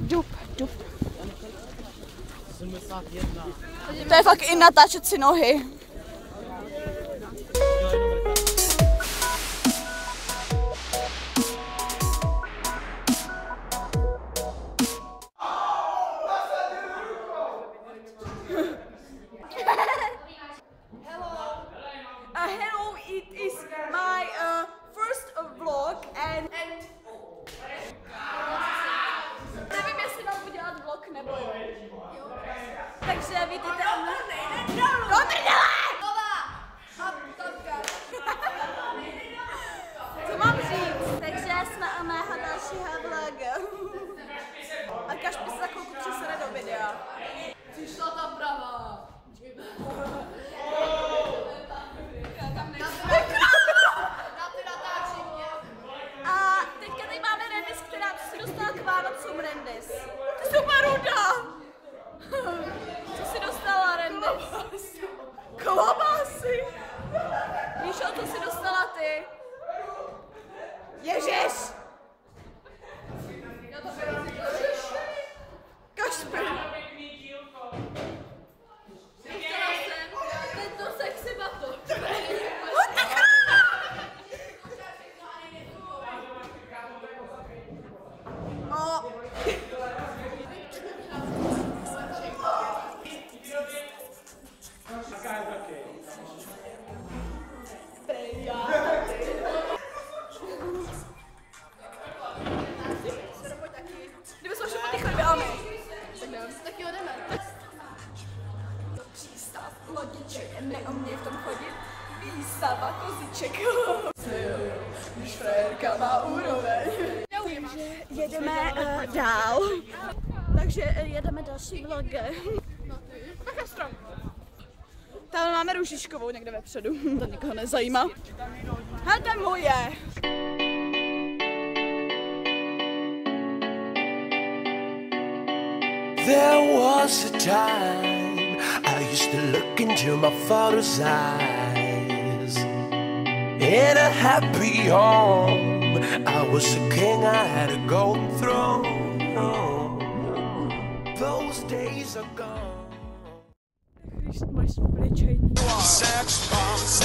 Dub. To je fakt i natáčet si nohy. Hello, it is my first vlog and nevím, jestli mám udělat vlog nebo jo. Takže vidíte... Co mám říct? Takže jsme u mého dalšího vlogu. A Kašpi se za chvilku přesune do videa. Přišla ta pravá. A teďka tady máme Rendis, která si dostala k Vánocům Rendis. Ty jsou maruda! Co si dostala Rendis? Klobásy! Víš, o co si dostala ty? Ježiš! Kašpi! Tento sexy bato. Kdyby jsme šli podychali dámy. Tak jo, jdeme. Přístav lodiček, neuměj v tom chodit. Výstava koziček. Když frérka má úroveň. Takže jedeme dál. Takže jedeme další vlog. Tak strom. Tam máme Růžičkovou někde vepředu. To nikoho nezajímá. Hele, to je moje. There was a time I used to look into my father's eyes. In a happy home, I was a king, I had a golden throne. Those days are gone. Když máš vlečení. Sex bombs.